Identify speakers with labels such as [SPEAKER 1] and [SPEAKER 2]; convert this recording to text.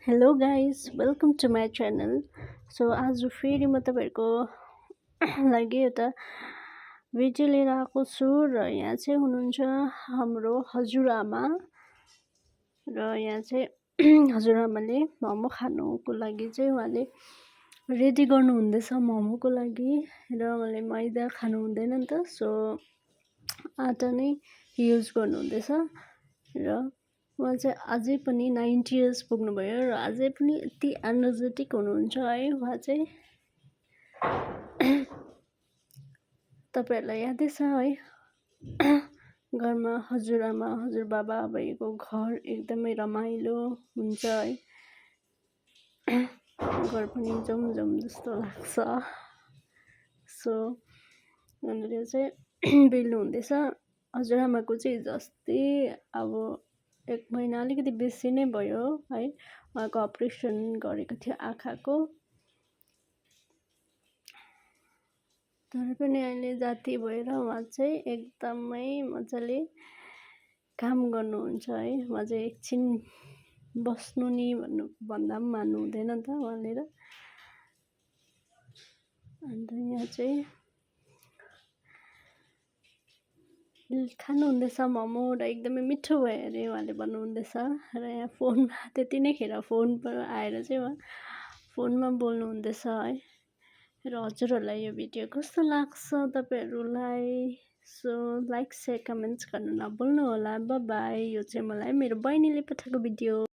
[SPEAKER 1] Hello guys welcome to my channel. So आज फेरि म तपाईँहरूको लागि एउटा भिडियो लिएर आएको छु र यहाँ चाहिँ हुनुहुन्छ हाम्रो हजुरआमा र यहाँ चाहिँ हजुरआमाले मोमो खानुको लागि चाहिँ उहाँले रेडी गर्नु हुँदैछ मोमोको लागि। र उहाँले मैदा खानु हुँदैन नि त, सो आटा नै युज गर्नु हुँदैछ। र उहाँ चाहिँ अझै पनि 90 इयर्स पुग्नुभयो र अझै पनि यति एनर्जेटिक हुनुहुन्छ है उहाँ चाहिँ। तपाईँहरूलाई यादै छ है, घरमा हजुरआमा हजुरबाबा भएको घर एकदमै रमाइलो हुन्छ है, घर पनि जाउँ जाउँ जस्तो लाग्छ। सो उनीहरूले चाहिँ बेल्नु हुँदैछ। हजुरआमाको चाहिँ जस्तै अब 1 महिना अलिकति बेसी नै भयो है, उहाँको अपरेसन गरेको थियो आँखाको। तर पनि अहिले जाती भएर उहाँ चाहिँ एकदमै मजाले काम गर्नुहुन्छ है। उहाँ चाहिँ एकछिन बस्नु नि भन्दा पनि मान्नु हुँदैन नि त उहाँले। र अन्त यहाँ चाहिँ खानुहुँदैछ मोमो र एकदमै मिठो भयो अरे उहाँले भन्नुहुँदैछ। र यहाँ फोनमा त्यति नै खेर फोन आएर चाहिँ उहाँ फोनमा बोल्नुहुँदैछ है। र हजुरहरूलाई यो भिडियो कस्तो लाग्छ तपाईँहरूलाई, सो लाइक सेयर कमेन्ट्स गर्नु नभुल्नु होला। By by. यो चाहिँ मलाई मेरो बहिनीले पठाएको भिडियो।